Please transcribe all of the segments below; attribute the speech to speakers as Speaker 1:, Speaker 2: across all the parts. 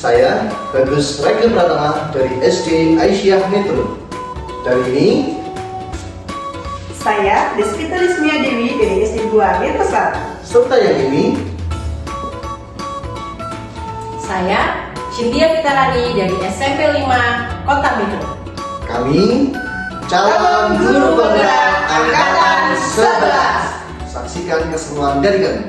Speaker 1: Saya Bagus Rega Pratama dari SD Aisyah Metro. Dan ini
Speaker 2: saya Desvita Lismia Dewi dari SD 2 Metro Selatan.
Speaker 1: serta yang ini
Speaker 3: Saya Cynthia Fitarani dari SMP 5 Kota Metro.
Speaker 1: kami calon guru penggerak angkatan 11. Saksikan keseruan dari kami.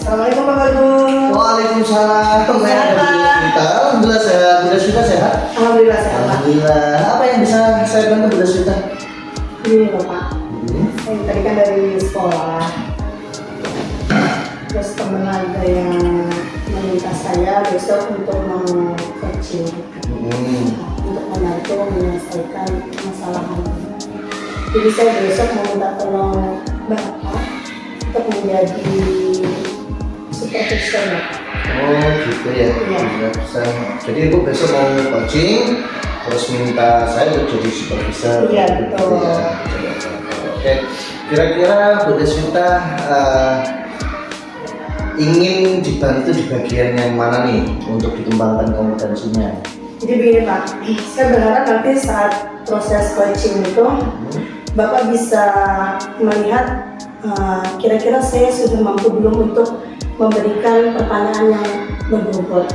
Speaker 2: Assalamualaikum Pak Bagus.
Speaker 1: Waalaikumsalam.
Speaker 2: Sehat, Pak?
Speaker 1: Alhamdulillah sehat. Bunda Swita sehat?
Speaker 2: Alhamdulillah sehat Pak.
Speaker 1: Alhamdulillah. Apa yang bisa saya bantu Bunda Swita?
Speaker 2: Ini Bapak, saya tadi kan dari sekolah. Terus teman ada yang meminta saya besok untuk mau coaching, untuk membantu menyelesaikan masalahannya. Jadi saya besok mau minta tolong Bapak untuk menjadi supervisor ya.
Speaker 1: Oh gitu ya.
Speaker 2: Iya.
Speaker 1: Jadi ibu besok mau coaching, terus minta saya untuk jadi supervisor.
Speaker 2: Iya,
Speaker 1: gitu
Speaker 2: betul.
Speaker 1: ya. Oke. Kira-kira Bunda Swita ingin dibantu di bagian yang mana nih untuk dikembangkan kompetensinya?
Speaker 2: Jadi begini Pak, saya berharap nanti saat proses coaching itu Bapak bisa melihat kira-kira saya sudah mampu belum untuk memberikan pertanyaan yang berbobot.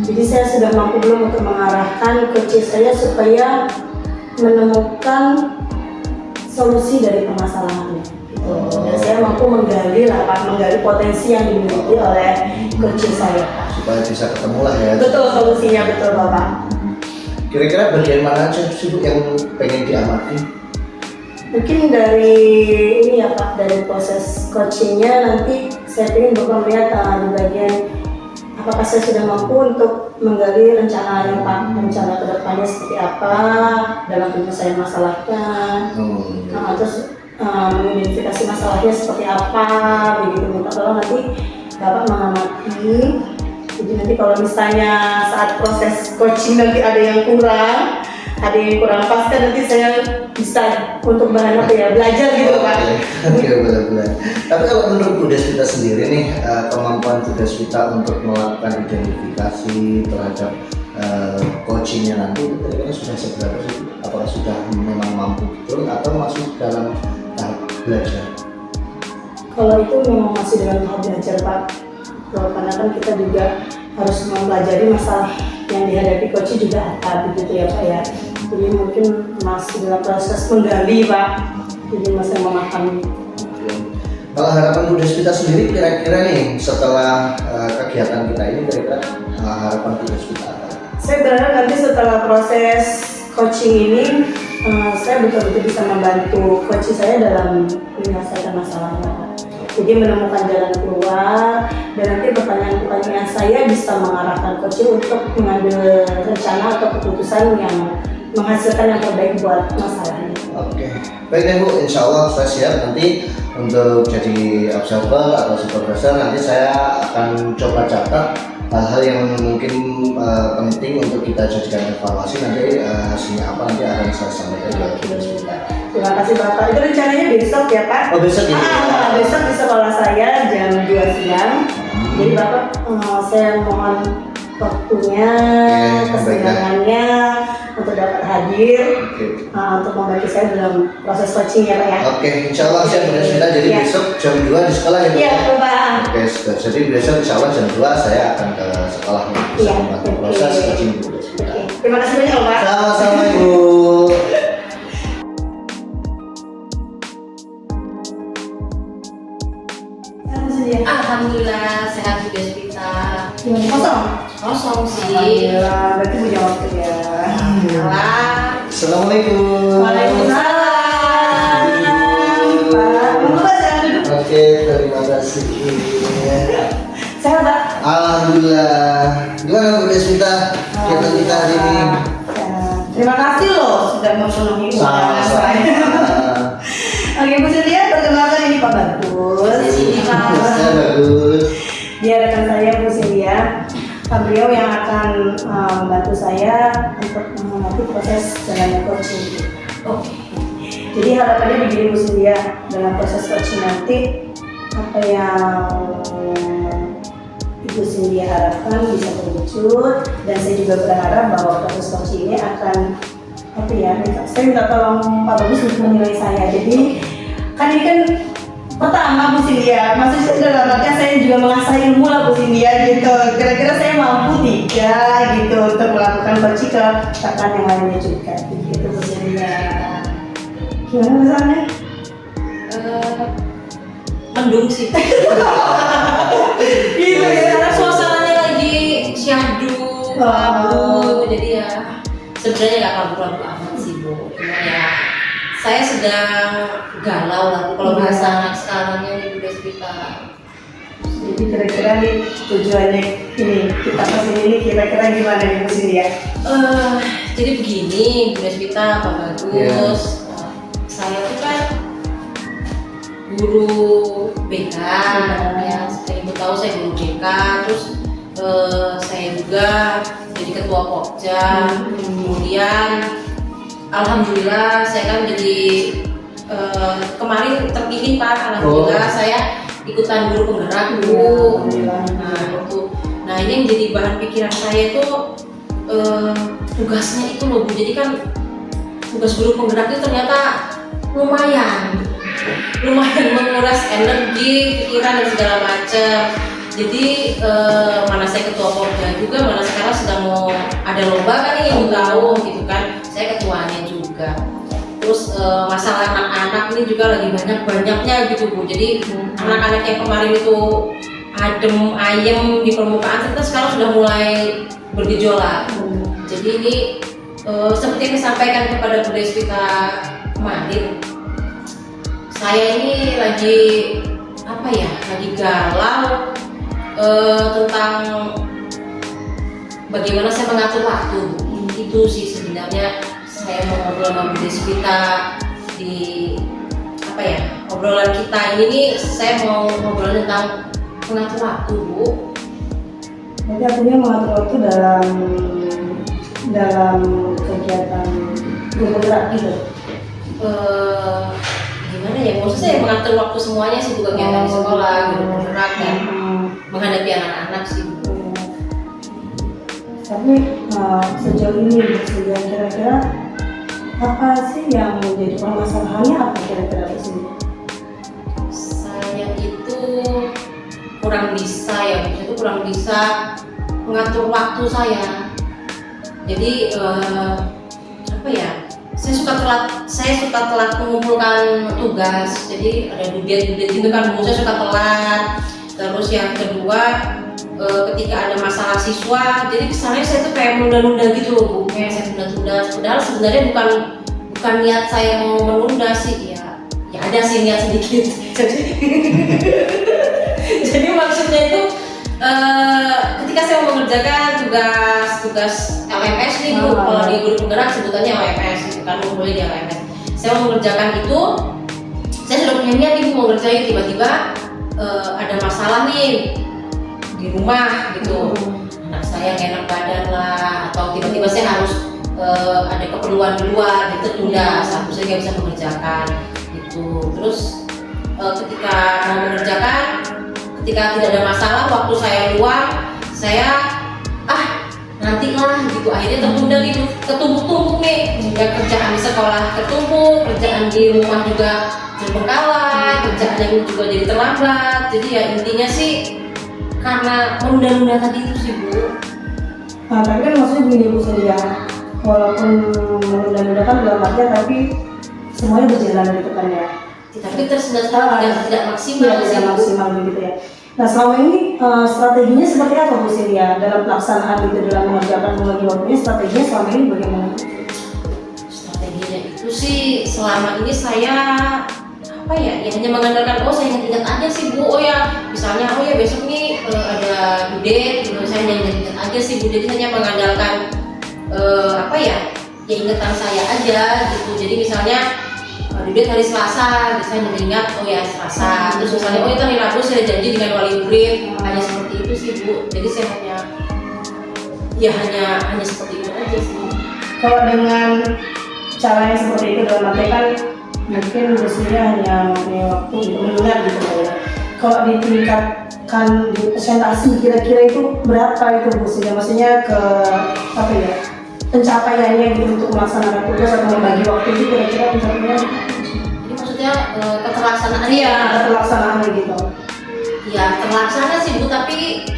Speaker 2: Jadi saya sudah mampu belum untuk mengarahkan coach saya supaya menemukan solusi dari permasalahannya. Gitu. Dan saya mampu menggali lah Pak, menggali potensi yang dimiliki oleh coach saya Pak.
Speaker 1: Supaya bisa ketemu lah ya.
Speaker 2: Betul solusinya, betul Bapak.
Speaker 1: Kira-kira bagian mana aja sih Bu yang pengen diamati?
Speaker 2: Mungkin dari ini ya Pak, dari proses coachingnya nanti saya ingin Bapak melihat di bagian apakah saya sudah mampu untuk menggali rencananya Pak, rencana kedepannya seperti apa dalam penyelesaian masalahnya. Terus mengidentifikasi masalahnya seperti apa, begitu. Minta tolong nanti Bapak mengamati. Jadi nanti kalau misalnya saat proses coaching nanti ada yang kurang pas kan nanti saya bisa untuk bahan apa ya, belajar gitu Pak.
Speaker 1: Oke, benar-benar. Tapi kalau menurut Bu Desvita sendiri nih, kemampuan Bu Desvita untuk melakukan identifikasi terhadap coachingnya nanti itu kira-kira sudah seberapa sih? Apakah sudah memang mampu betul atau masih dalam tahap belajar?
Speaker 2: Kalau itu memang masih dalam tahap belajar Pak. Karena kan kita juga harus mempelajari masalah yang dihadapi coach juga apa begitu ya Pak ya. Jadi mungkin masih dalam proses menggali Pak. Jadi masih memahami.
Speaker 1: Kalau harapan Bu Desvita sendiri kira-kira nih setelah kegiatan kita ini kira-kira harapan Bu Desvita apa?
Speaker 2: Saya berharap nanti setelah proses coaching ini saya betul-betul bisa membantu coach saya dalam menyelesaikan masalahnya Pak. Jadi menemukan jalan keluar dan nanti pertanyaan-pertanyaan saya bisa mengarahkan coach untuk mengambil rencana atau keputusan yang menghasilkan yang terbaik buat masalahnya.
Speaker 1: Oke, baik deh Bu, insya Allah saya siap nanti untuk jadi observer atau supervisor. Nanti saya akan coba catat hal-hal yang mungkin penting untuk kita jadikan evaluasi. Nanti hasilnya apa nanti akan saya sampaikan ke Bu Desvita.
Speaker 2: Terima kasih Bapak. Itu rencananya besok ya Pak?
Speaker 1: Oh besok ya?
Speaker 2: Besok di sekolah saya jam 2 siang. Jadi Bapak saya mohon waktunya, kesenangannya untuk dapat hadir untuk membantu saya dalam proses coaching ya Pak ya.
Speaker 1: Oke, insya Allah siap Bu Desvita. Jadi besok jam 2 di sekolah ya Bu?
Speaker 2: Iya Bapak.
Speaker 1: Oke, sudah. Jadi besok insya Allah jam 2 saya akan ke sekolah bisa membantu proses coaching Bu Desvita.
Speaker 2: Terima kasih banyak Pak.
Speaker 1: Sama-sama Ibu.
Speaker 3: Alhamdulillah sehat Bu Desvita. Kosong sih.
Speaker 2: Alhamdulillah, berarti punya waktu ya.
Speaker 3: Alhamdulillah.
Speaker 1: Assalamualaikum.
Speaker 2: Waalaikumsalam. Pak, mau Pak saya duduk?
Speaker 1: Oke, terima kasih.
Speaker 2: Sehat Pak?
Speaker 1: Alhamdulillah. Gimana Bu Desvita? Kita hari ini.
Speaker 2: Terima kasih loh sudah memenuhi undangan saya. Oke Bu Cynthia, perkenalkan ini Pak Bagus.
Speaker 1: Saya bagus.
Speaker 2: Dia rekan saya Bu Cynthia. Beliau yang akan membantu saya untuk mengamati proses jalannya coaching.
Speaker 3: Oke.
Speaker 2: Jadi harapannya begini Bu Cynthia, dalam proses coaching nanti apa yang Ibu Cynthia harapkan bisa terwujud, dan saya juga berharap bahwa proses coaching ini akan saya minta tolong Pak Bagus untuk menilai saya. Jadi kan ini kan pertama Bu Cynthia, maksudnya dalam artian saya juga mengasah ilmu lah Bu Cynthia gitu. Kira-kira saya mampu tidak gitu untuk melakukan coaching ke rekan yang lainnya juga gitu Bu Cynthia. Gimana misalnya?
Speaker 3: Mendung sih.
Speaker 2: Gitu ya.
Speaker 3: Karena suasananya lagi syahdu, kabut, jadi ya sebenarnya nggak kabur-kabur amat sih Bu. Cuma ya saya sedang galau lah kalau bahasa anak sekarangnya nih udah cerita.
Speaker 2: Jadi kira-kira nih tujuannya ini kita kesini ini kira-kira gimana nih Bu Cynthia?
Speaker 3: Jadi begini, Bu Deswita, Pak Bagus, saya tuh kan guru BK, ya seperti Ibu tahu saya guru BK, terus saya juga jadi ketua Pokja, kemudian alhamdulillah saya kan jadi kemarin terpilih Pak, alhamdulillah saya ikutan guru penggerak Bu. Nah ini yang jadi bahan pikiran saya itu tugasnya itu loh Bu, jadi kan tugas guru penggerak itu ternyata lumayan menguras energi, pikiran dan segala macam. Jadi mana saya ketua Pokja juga, mana sekarang sedang mau ada lomba kan yang tahu gitu kan, saya ketuanya juga. Terus masalah anak-anak ini juga lagi banyak-banyaknya gitu Bu. Jadi anak-anak yang kemarin itu adem ayem di permukaan kita sekarang sudah mulai bergejolak. Jadi ini seperti yang disampaikan kepada Bu Deswita kemarin, saya ini lagi lagi galau tentang bagaimana saya mengatur waktu. Itu sih sebenarnya saya mau ngobrol sama Bu Deswita di obrolan kita ini nih, saya mau ngobrol tentang mengatur waktu Bu.
Speaker 2: Jadi artinya mengatur waktu dalam kegiatan bergerak gitu.
Speaker 3: Gimana ya, maksudnya saya mengatur waktu semuanya sih, juga kegiatan di sekolah, guru bergerak dan menghadapi anak-anak sih Bu.
Speaker 2: Tapi sejauh ini kira-kira apa sih yang menjadi permasalahannya, apa kira-kira di sini?
Speaker 3: Saya itu kurang bisa mengatur waktu saya. Jadi saya suka telat mengumpulkan tugas. Jadi ada dubiat gitu kan, saya suka telat. Terus yang kedua, ketika ada masalah siswa, jadi kesannya saya tuh kayak menunda-nunda gitu loh Bu, kayak saya tunda-tunda. Padahal sebenarnya bukan niat saya mau menunda sih, ya ada sih niat sedikit. Jadi maksudnya itu ketika saya mau mengerjakan tugas LMS nih Bu, kalau di guru penggerak sebutannya LMS gitu kan, boleh di LMS. Saya mau mengerjakan itu, saya sudah punya niat nih mau ngerjain, tiba-tiba ada masalah nih di rumah gitu, anak saya nggak enak badan lah, atau tiba-tiba saya harus ada keperluan di luar, itu tunda, satu saya nggak bisa mengerjakan gitu. Terus ketika mau mengerjakan, ketika tidak ada masalah, waktu saya luang, saya nantilah gitu, akhirnya tertunda gitu, ketumpuk-tumpuk nih, ya kerjaan di sekolah ketumpuk, kerjaan di rumah juga terbengkalai, kerjaan yang juga jadi terlambat. Jadi ya intinya sih karena menunda-nunda tadi itu sih Bu.
Speaker 2: Nah, tapi kan maksudnya begini Bu Cynthia, walaupun menunda-nunda kan dalam artian tapi semuanya berjalan gitu kan ya.
Speaker 3: Tapi tersendat tidak maksimal sih Bu.
Speaker 2: Maksimal begitu ya. Nah selama ini strateginya seperti apa Bu Cynthia dalam pelaksanaan itu, dalam mengerjakan membagi waktunya, strateginya selama ini bagaimana?
Speaker 3: Strateginya itu sih selama ini saya ya hanya mengandalkan saya ingat-ingat aja sih Bu. Misalnya besok nih ada due date gitu, saya hanya ingat-ingat aja sih Bu. Jadi hanya mengandalkan ingatan saya aja gitu. Jadi misalnya due date hari Selasa, saya mengingat Selasa. Terus misalnya itu hari Rabu saya janji dengan wali murid, hanya seperti itu sih Bu. Jadi saya hanya seperti itu aja sih.
Speaker 2: Kalau dengan cara yang seperti itu, dalam arti kan mungkin biasanya hanya punya waktu untuk mendengar gitu ya. Kalau ditingkatkan di presentasi kira-kira itu berapa itu biasanya? Maksudnya ke apa ya? Pencapaiannya gitu untuk melaksanakan tugas atau membagi waktu itu kira-kira pencapaiannya?
Speaker 3: Jadi maksudnya keterlaksanaan
Speaker 2: Iya, pelaksanaan gitu.
Speaker 3: ya terlaksana sih Bu, tapi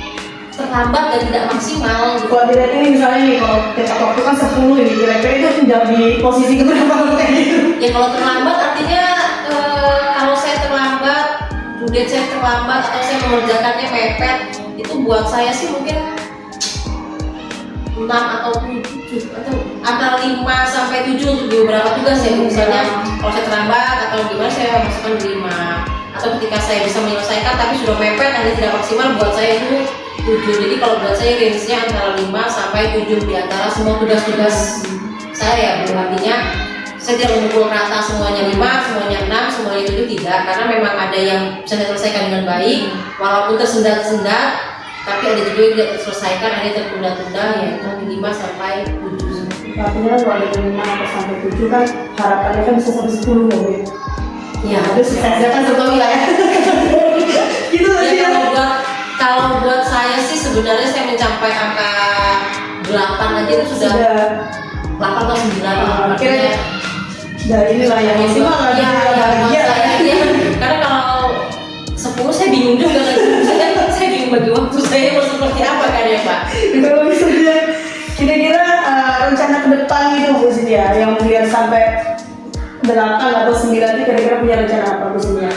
Speaker 3: terlambat dan tidak maksimal gitu.
Speaker 2: Kalau dilihat ini misalnya nih, kalau tepat waktu kan 10 ini, kira-kira itu tidak di posisi keberapa kayak gitu?
Speaker 3: Ya kalau terlambat artinya kalau saya terlambat, kemudian saya terlambat atau saya mengerjakannya mepet, itu buat saya sih mungkin 6 atau 7 atau antara 5 sampai 7 untuk di beberapa tugas ya. Misalnya kalau saya terlambat atau gimana saya masukkan 5, atau ketika saya bisa menyelesaikan tapi sudah mepet dan tidak maksimal, buat saya itu 7. Jadi kalau buat saya range-nya antara 5 sampai 7 di antara semua tugas-tugas saya. Artinya saya tidak memukul rata semuanya 5, semuanya 6, semuanya 7, tidak, karena memang ada yang bisa diselesaikan dengan baik walaupun tersendat-sendat, tapi ada juga yang tidak terselesaikan, ada yang tertunda-tunda, ya itu 5 sampai 7.
Speaker 2: Artinya kalau ada 5 sampai 7 kan harapannya kan bisa sampai 10 ya Bu.
Speaker 3: Ya,
Speaker 2: Terus saya kan sebelum ya. Gitu
Speaker 3: ya
Speaker 2: sih.
Speaker 3: kalau buat saya sih sebenarnya saya mencapai angka 8 aja itu sudah 8 atau 9
Speaker 2: Akhirnya dari inilah yang maksimal lah.
Speaker 3: Ya, buat saya ya. Karena kalau 10 saya bingung juga lagi. Saya bingung bagi waktu saya mau seperti apa kan ya Pak.
Speaker 2: Kalau misalnya kira-kira rencana ke depan gitu Bu Sintia, yang biar sampai 8 atau 9 itu kira-kira punya rencana apa Bu Sintia?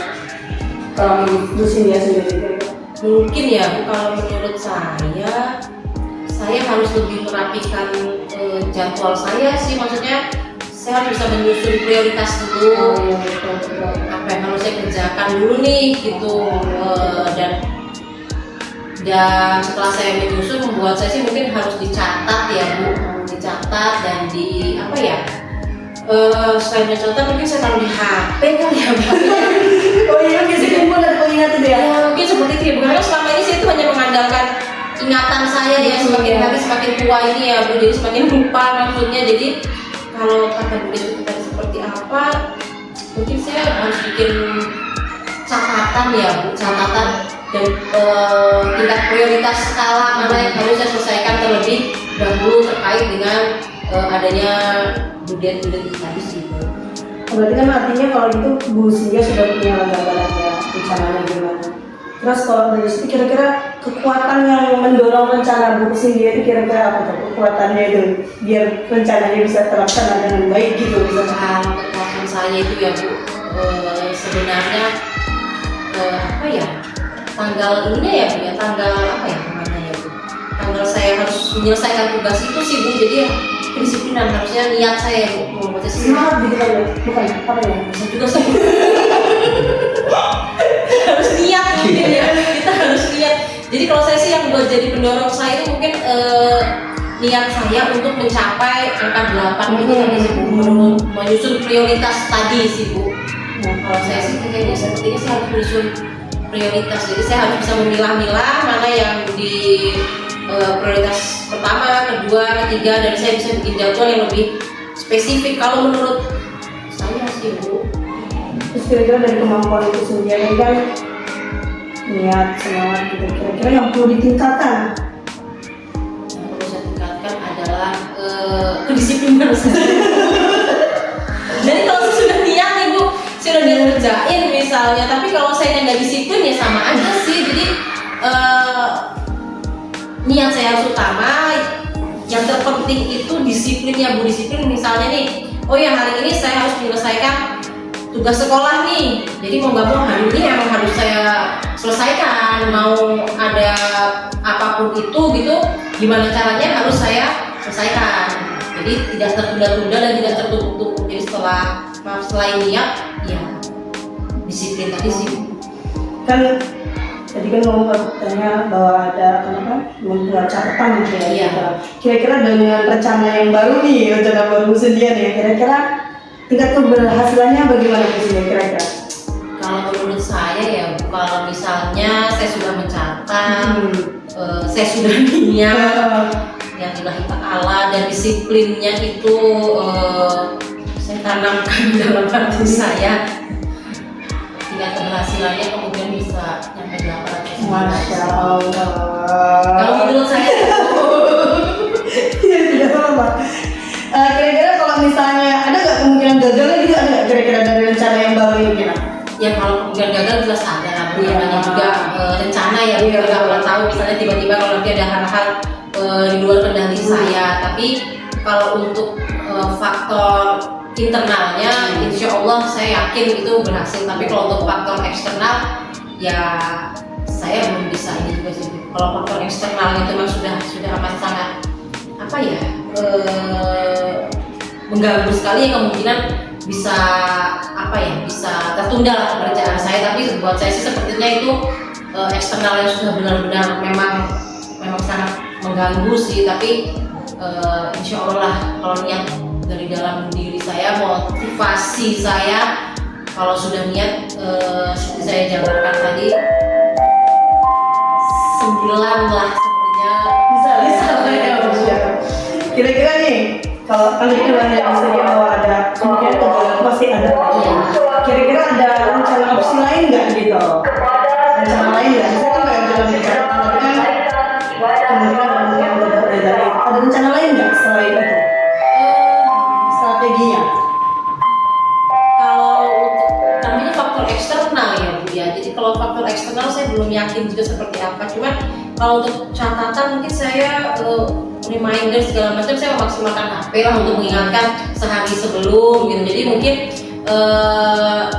Speaker 2: Kalau Bu Sintia sendiri kira-kira?
Speaker 3: Mungkin ya Bu, kalau menurut saya harus lebih merapikan jadwal saya sih, maksudnya saya harus bisa menyusun prioritas dulu. Apa yang harus saya kerjakan dulu nih gitu. Dan setelah saya menyusun, membuat saya sih mungkin harus dicatat ya Bu, dicatat dan di apa ya, selain mencatat mungkin saya taruh di HP kan ya Bu.
Speaker 2: Oh iya, biasanya kumpul dan pengingat itu ya?
Speaker 3: Ya mungkin seperti itu ya Bu, karena selama ini saya itu hanya mengandalkan ingatan saya ya, semakin hari semakin tua ini ya Bu, jadi semakin lupa maksudnya. Jadi kalau kata Bu Des itu tadi seperti apa, mungkin saya harus bikin catatan ya Bu, catatan dan tingkat prioritas skala mana yang harus saya selesaikan terlebih dahulu terkait dengan adanya budget tadi sih.
Speaker 2: Berarti kan artinya kalau gitu Bu Sintia sudah punya gambaran ya rencananya gimana. Terus kalau dari situ kira-kira kekuatan yang mendorong rencana Bu Sintia itu kira-kira apa tuh kekuatannya itu biar rencananya bisa terlaksana dengan baik gitu misalnya?
Speaker 3: Kekuatan saya itu ya Bu, sebenarnya apa ya, tanggal ini ya Bu ya, tanggal apa ya namanya ya Bu, tanggal saya harus menyelesaikan tugas itu sih Bu. Jadi ya kedisiplinan, harusnya niat saya Bu membuat
Speaker 2: Semangat gitu kan ya? Bukan apa ya?
Speaker 3: bisa juga sih harus niat mungkin ya, kita harus niat. Jadi kalau saya sih yang buat jadi pendorong saya itu mungkin niat saya untuk mencapai angka 8 itu tadi sih Bu, menyusun prioritas tadi sih Bu. Nah, kalau saya sih kayaknya sepertinya saya harus menyusun prioritas, jadi saya harus bisa memilah-milah mana yang di prioritas pertama, kedua, ketiga, dan saya bisa bikin jadwal yang lebih spesifik kalau menurut saya sih Bu.
Speaker 2: Terus kira-kira dari kemampuan itu sendiri kan niat, semangat gitu, kira-kira yang perlu ditingkatkan?
Speaker 3: Yang perlu saya tingkatkan adalah kedisiplinan saya. Jadi kalau saya sudah niat nih Bu, saya udah niat kerjain misalnya, tapi kalau saya nggak disiplin ya sama aja sih. Jadi niat saya harus utama. Yang terpenting itu disiplinnya Bu. Disiplin misalnya nih, oh ya hari ini saya harus menyelesaikan tugas sekolah nih, jadi mau nggak mau hari ini emang harus saya selesaikan, mau ada apapun itu gitu, gimana caranya harus saya selesaikan. Jadi tidak tertunda-tunda dan tidak tertutup-tutup. Jadi setelah niat ya disiplin tadi sih.
Speaker 2: Kan tadi kan ngomong katanya bahwa ada membuat catatan gitu ya.
Speaker 3: Iya.
Speaker 2: Kira-kira dengan rencana yang baru nih, rencana baru sendiri ya, kira-kira tingkat keberhasilannya bagaimana Bu Sintia kira-kira?
Speaker 3: Kalau menurut saya ya, kalau misalnya saya sudah mencatat, saya sudah niat, yang ilahi ta'ala dan disiplinnya itu saya tanamkan dalam hati saya. Tingkat keberhasilannya kemudian bisa nyampe 800.
Speaker 2: Masya Allah.
Speaker 3: Kalau menurut saya
Speaker 2: Ya tidak apa-apa. Kira-kira kalau misalnya ada nggak kemungkinan gagalnya gitu, ada nggak kira-kira dari rencana yang baru ini kira?
Speaker 3: ya kalau kemudian gagal jelas ada lah.
Speaker 2: Iya.
Speaker 3: Namanya juga rencana ya,
Speaker 2: Iya.
Speaker 3: kita nggak pernah tahu misalnya tiba-tiba kalau nanti ada hal-hal di luar kendali saya. Tapi kalau untuk faktor internalnya, insya Allah saya yakin itu berhasil. Tapi kalau untuk faktor eksternal, ya saya belum bisa ini juga sih. Kalau faktor eksternal itu memang sudah amat sangat apa ya, mengganggu sekali, ya kemungkinan bisa apa ya, bisa tertunda lah pekerjaan saya. Tapi buat saya sih sepertinya itu eksternal yang sudah benar-benar memang sangat mengganggu sih. Tapi insya Allah lah, kalau niat dari dalam diri saya, motivasi saya, kalau sudah niat seperti saya jabarkan tadi, 9 lah sebenarnya
Speaker 2: Bisa lah
Speaker 3: ya.
Speaker 2: Kira-kira nih, kalau kita banyak misalnya bahwa ada kemungkinan kegagalan pasti ada.
Speaker 3: Iya.
Speaker 2: Kira-kira ada rencana opsi lain nggak gitu? Rencana lain nggak? Misalnya kayak dalam bicara tadi kan kemungkinan yang gagal dari ada rencana lain nggak selain itu? Strateginya?
Speaker 3: Kalau untuk namanya faktor eksternal ya Bu ya. Jadi kalau faktor eksternal saya belum yakin juga seperti apa. Cuman kalau untuk catatan mungkin saya reminder segala macam, saya memaksimalkan HP lah untuk mengingatkan sehari sebelum gitu. Jadi mungkin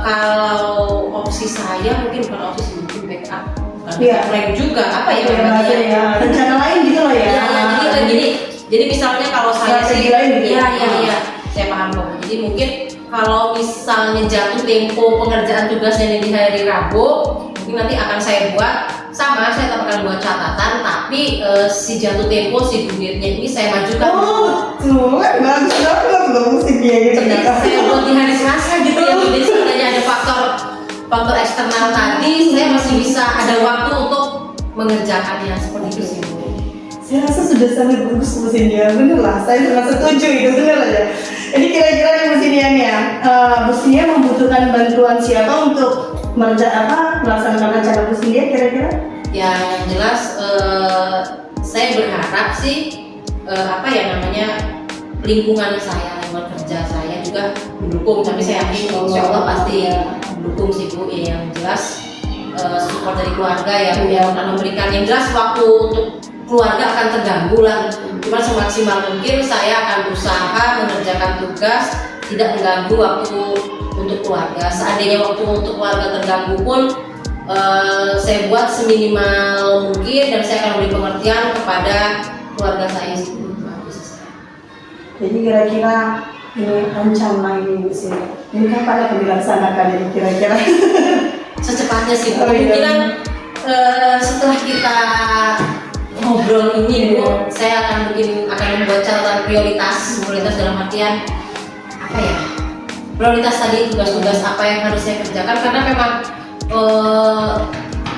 Speaker 3: kalau opsi saya mungkin bukan opsi sih, mungkin backup, bukan
Speaker 2: Iya.
Speaker 3: plan juga apa ya
Speaker 2: Ya,
Speaker 3: namanya.
Speaker 2: ya, rencana lain gitu loh ya.
Speaker 3: Iya, jadi misalnya kalau saya
Speaker 2: Strategi
Speaker 3: sih,
Speaker 2: lain gitu.
Speaker 3: iya, saya paham kok. Jadi mungkin kalau misalnya jatuh tempo pengerjaan tugasnya di hari Rabu, mungkin nanti akan saya buat sama, saya tetap akan buat catatan, tapi si jatuh tempo, si due date-nya ini saya majukan.
Speaker 2: Oh, betul. Bagus banget loh musiknya gitu.
Speaker 3: Jadi saya buat di hari Selasa gitu ya. Jadi sebenarnya ada faktor eksternal tadi, saya masih bisa ada waktu untuk mengerjakannya seperti itu sih.
Speaker 2: Saya rasa sudah sangat bagus mesinnya, bener lah. Saya sangat setuju itu, bener aja. Jadi kira-kira nih mesinnya nih ya, mesinnya membutuhkan bantuan siapa untuk melaksanakan rencana mesinnya kira-kira?
Speaker 3: Ya yang jelas saya berharap sih lingkungan saya, lingkungan kerja saya juga mendukung. Tapi saya yakin insya Allah pasti mendukung sih Bu. Ya, yang jelas support dari keluarga ya Bu, yang akan memberikan, yang jelas waktu untuk keluarga akan terganggu lah. Cuma semaksimal mungkin saya akan berusaha mengerjakan tugas tidak mengganggu waktu untuk keluarga. Seandainya waktu untuk keluarga terganggu pun saya buat seminimal mungkin, dan saya akan beri pengertian kepada keluarga saya sendiri.
Speaker 2: Jadi kira-kira ini rencana ini mesinnya. Ini kapan akan dilaksanakan ini kira-kira?
Speaker 3: Secepatnya sih Bu.
Speaker 2: Oh, iya.
Speaker 3: Mungkin setelah kita ngobrol ini Bu, saya akan membuat catatan prioritas dalam artian apa ya? Prioritas tadi tugas-tugas apa yang harus saya kerjakan, karena memang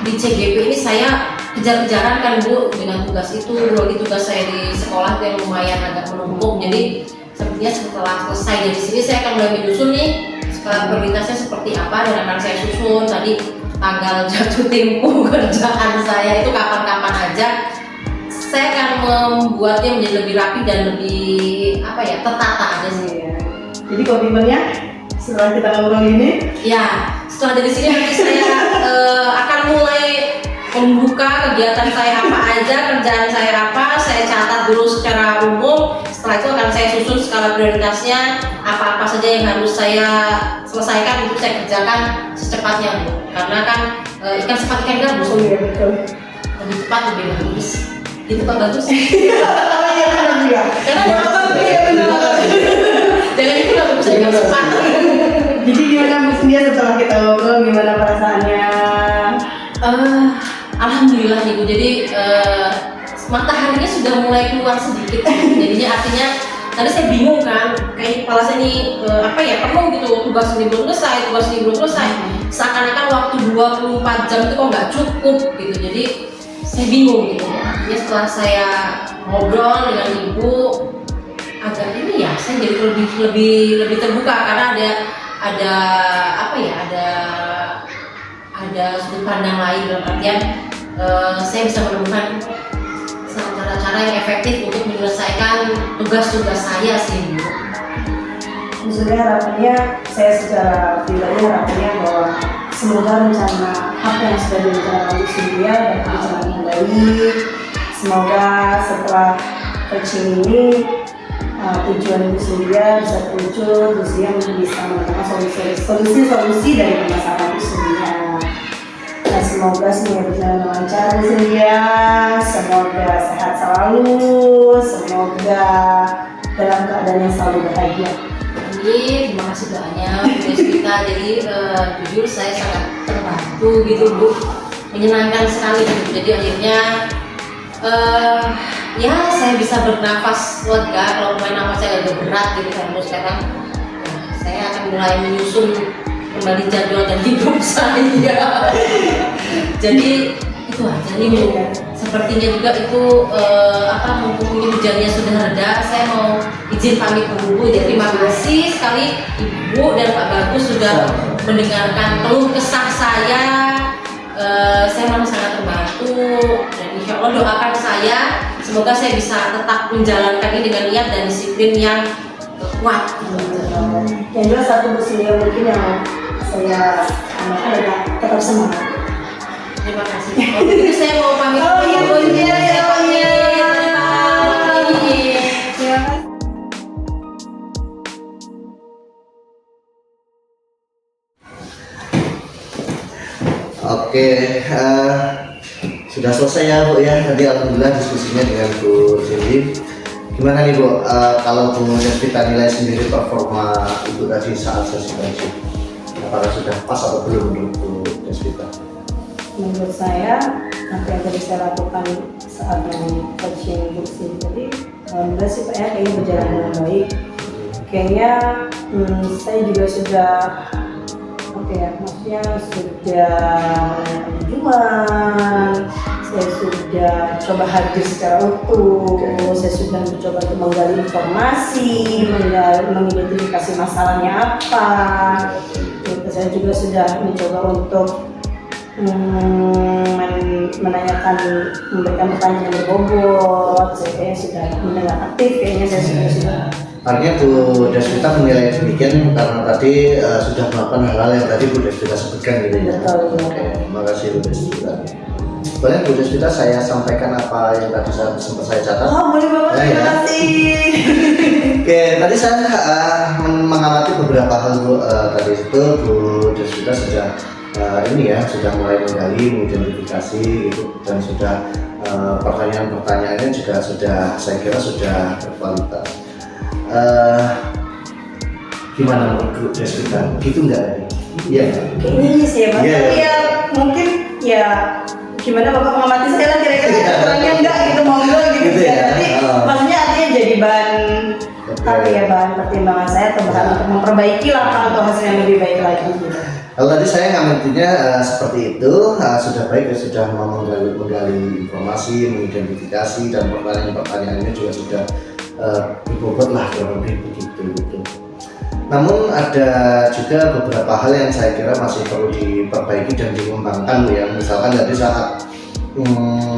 Speaker 3: di CGP ini saya kejar-kejaran kan Bu dengan tugas itu. Lagi tugas saya di sekolah yang lumayan agak menumpuk, jadi sepertinya setelah selesai dari sini saya akan mulai menyusun nih skala prioritasnya seperti apa, dan akan saya susun tadi tanggal jatuh tempo kerjaan saya itu kapan-kapan aja. Saya akan membuatnya menjadi lebih rapi dan lebih tertata aja sih.
Speaker 2: Jadi komitmennya setelah kita ngobrol ini,
Speaker 3: Ya, setelah dari sini nanti saya akan mulai membuka kegiatan saya apa aja, kerjaan saya apa, saya catat dulu secara umum. Setelah itu akan saya susun skala prioritasnya, apa-apa saja yang harus saya selesaikan untuk saya kerjakan secepatnya Bu. Karena kan ikan cepat ikan gabus,
Speaker 2: betul.
Speaker 3: lebih cepat lebih bagus. Itu Pak bagus.
Speaker 2: Oh iya benar juga.
Speaker 3: Karena
Speaker 2: Iya benar.
Speaker 3: jangan itu nggak bisa ikan cepat.
Speaker 2: Jadi gimana mesinnya setelah kita ngobrol, gimana perasaannya?
Speaker 3: Alhamdulillah Ibu. Jadi mataharinya sudah mulai keluar sedikit. Jadinya artinya tadi saya bingung kan, kayak kepala saya ini penuh gitu, tugas ini belum selesai. Seakan-akan waktu 24 jam itu kok nggak cukup gitu. Jadi saya bingung gitu. Artinya setelah saya ngobrol dengan Ibu, agak ini ya saya jadi lebih terbuka karena ada apa ya, ada sudut pandang lain, dalam artian saya bisa menemukan cara-cara yang efektif untuk menyelesaikan tugas-tugas saya sih, Bu.
Speaker 2: Sebenarnya harapannya, saya secara pribadi harapannya bahwa semoga rencana apa yang sudah direncanakan di Cynthia dapat berjalan dengan baik. Semoga setelah coaching ini tujuan Bu Cynthia bisa terwujud, Bu Cynthia bisa menemukan solusi dari permasalahan Bu Cynthia. Nah, semoga semuanya berjalan lancar Bu Cynthia, semoga sehat selalu, semoga dalam keadaan yang selalu bahagia.
Speaker 3: Terima kasih banyak Bu Deswita. Jadi jujur saya sangat terbantu gitu, Bu, menyenangkan sekali gitu. Jadi akhirnya ya saya bisa bernafas lega. Kalau main nafas saya agak berat gitu kan, sekarang saya akan mulai menyusun kembali jadwal dan hidup saya. Jadi itu aja nih, sepertinya juga itu mumpung ini hujannya sudah reda, saya mau izin pamit dulu. Jadi terima kasih sekali Ibu dan Pak Bagus sudah mendengarkan keluh kesah saya. Saya memang sangat terbantu dan insya Allah doakan saya semoga saya bisa tetap menjalankan ini dengan niat dan disiplin yang kuat.
Speaker 2: Yang jelas satu musim mungkin yang saya amalkan adalah tetap semangat.
Speaker 3: Terima kasih. Oh, begitu saya mau pamit.
Speaker 2: Oh iya,
Speaker 3: dulu.
Speaker 2: iya.
Speaker 1: Oke, sudah selesai ya Bu ya. Tadi alhamdulillah diskusinya dengan Bu Cindy. Gimana nih Bu, kalau Bu Deswita nilai sendiri performa Ibu tadi saat sesi coaching, apakah sudah pas atau belum menurut Bu Deswita?
Speaker 2: Menurut saya, apa yang tadi saya lakukan saat yang coaching Bu Cindy tadi, alhamdulillah sih Pak ya, kayaknya berjalan dengan baik. Kayaknya saya juga sudah maksudnya sudah menanyakan tujuan, saya sudah coba hadir secara utuh, saya sudah mencoba untuk menggali informasi, mengidentifikasi masalahnya apa. Saya juga sudah mencoba untuk menanyakan, memberikan pertanyaan yang berbobot. Saya kayaknya sudah mendengar aktif, kayaknya saya sudah.
Speaker 1: Artinya Bu Deswita menilai demikian karena tadi sudah melakukan hal-hal yang tadi Bu Deswita sebutkan gitu ya.
Speaker 2: Betul.
Speaker 1: Oke, terima kasih Bu Deswita. Boleh Bu Deswita saya sampaikan apa yang tadi sempat saya catat?
Speaker 2: Oh boleh banget, terima kasih.
Speaker 1: Oke, tadi saya mengamati beberapa hal Bu. Tadi itu Bu Deswita sudah sudah mulai menggali, mengidentifikasi gitu, dan sudah pertanyaan-pertanyaannya juga sudah, saya kira sudah berkualitas. Gimana menurut Bu Deswita? Gitu nggak? Iya.
Speaker 2: Kayaknya iya sih ya Mas. Tapi ya mungkin ya gimana Bapak mengamati saya lah kira-kira kurangnya enggak gitu, monggo gitu ya. Jadi maksudnya artinya jadi bahan bahan pertimbangan saya atau bahan untuk memperbaiki lah atau hasil yang lebih baik lagi gitu.
Speaker 1: Kalau tadi saya ngamatinya seperti itu, sudah baik ya, sudah mau menggali informasi, mengidentifikasi, dan pertanyaan-pertanyaannya juga sudah berbobot lah, kurang lebih begitu gitu. Namun ada juga beberapa hal yang saya kira masih perlu diperbaiki dan dikembangkan ya. Misalkan tadi saat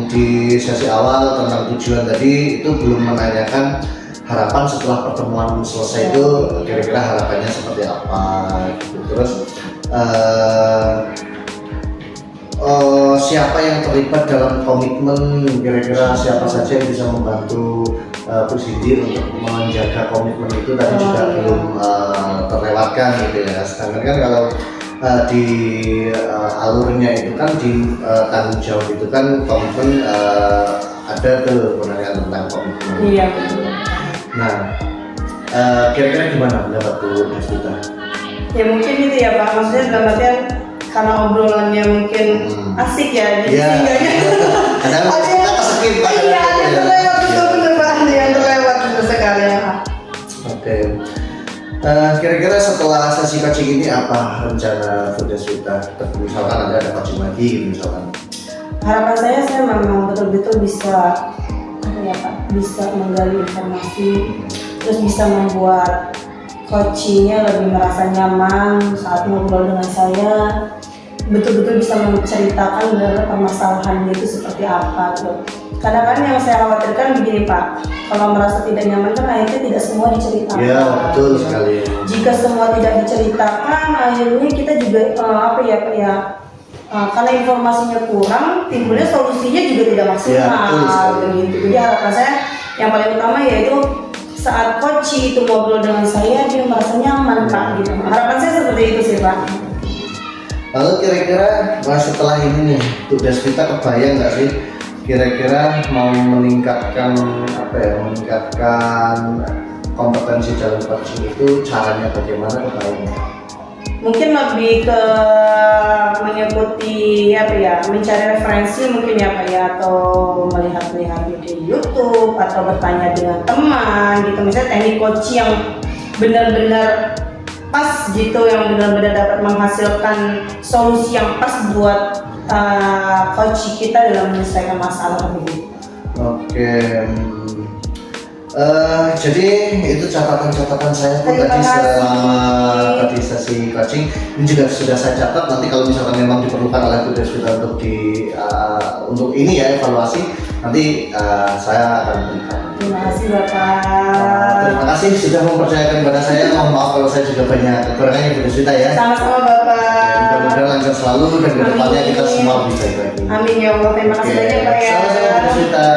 Speaker 1: di sesi awal tentang tujuan tadi itu belum menanyakan harapan setelah pertemuan selesai itu kira-kira harapannya seperti apa gitu. Terus siapa yang terlibat dalam komitmen, kira-kira siapa saja yang bisa membantu Bu Cindy untuk menjaga komitmen itu tadi juga belum terlewatkan gitu ya. Sedangkan kan kalau di alurnya itu kan di tanggung jawab itu kan komitmen ada tuh penanyakan tentang komitmen.
Speaker 2: Iya betul.
Speaker 1: Nah, kira-kira gimana pendapat Bu Deswita?
Speaker 2: Ya mungkin gitu ya Pak, maksudnya dalam artian karena obrolannya mungkin asik ya, jadi
Speaker 1: kadang kita kesekip Pak.
Speaker 2: Iya, ada yang terlewat, betul-betul Pak, ada yang terlewat betul sekali ya Pak.
Speaker 1: Oke. Kira-kira setelah sesi coaching ini apa rencana Bu Deswita? Misalkan ada coaching lagi misalkan.
Speaker 2: Harapan saya memang betul-betul bisa bisa menggali informasi terus bisa membuat coachingnya lebih merasa nyaman saat ngobrol dengan saya, betul-betul bisa menceritakan benar permasalahannya itu seperti apa gitu. Kadang-kadang yang saya khawatirkan begini Pak, kalau merasa tidak nyaman kan akhirnya tidak semua diceritakan.
Speaker 1: Iya, betul sekali.
Speaker 2: Jika semua tidak diceritakan, akhirnya kita juga karena informasinya kurang, timbulnya solusinya juga tidak
Speaker 1: Ya, betul
Speaker 2: maksimal
Speaker 1: sekali.
Speaker 2: begitu. Jadi harapan saya yang paling utama yaitu saat coach itu ngobrol dengan saya dia merasa nyaman Pak gitu. Harapan saya seperti itu sih Pak.
Speaker 1: Lalu kira-kira setelah ini nih, tugas kita kebayang nggak sih? Kira-kira mau meningkatkan meningkatkan kompetensi dalam coaching itu caranya bagaimana kebayang?
Speaker 2: Mungkin lebih ke mengikuti mencari referensi mungkin atau melihat-lihat di YouTube atau bertanya dengan teman gitu, misalnya teknik coaching yang benar-benar pas gitu, yang benar-benar dapat menghasilkan solusi yang pas buat coach kita dalam menyelesaikan masalah begitu.
Speaker 1: Oke. Jadi itu catatan-catatan saya pun
Speaker 2: Terima
Speaker 1: tadi
Speaker 2: kasih.
Speaker 1: selama tadi sesi coaching ini juga sudah saya catat. Nanti kalau misalkan memang diperlukan oleh tugas kita untuk ini ya evaluasi, nanti saya akan berikan.
Speaker 2: Terima kasih Bapak.
Speaker 1: Terima kasih sudah mempercayakan kepada saya. Mohon maaf kalau saya juga banyak kekurangannya Bu Deswita ya.
Speaker 2: Sama-sama Bapak.
Speaker 1: Mudah-mudahan lancar selalu dan kedepannya kita semua bisa baik lagi.
Speaker 2: Amin ya Allah. Terima kasih banyak Pak ya.
Speaker 1: Sama-sama Bu Deswita.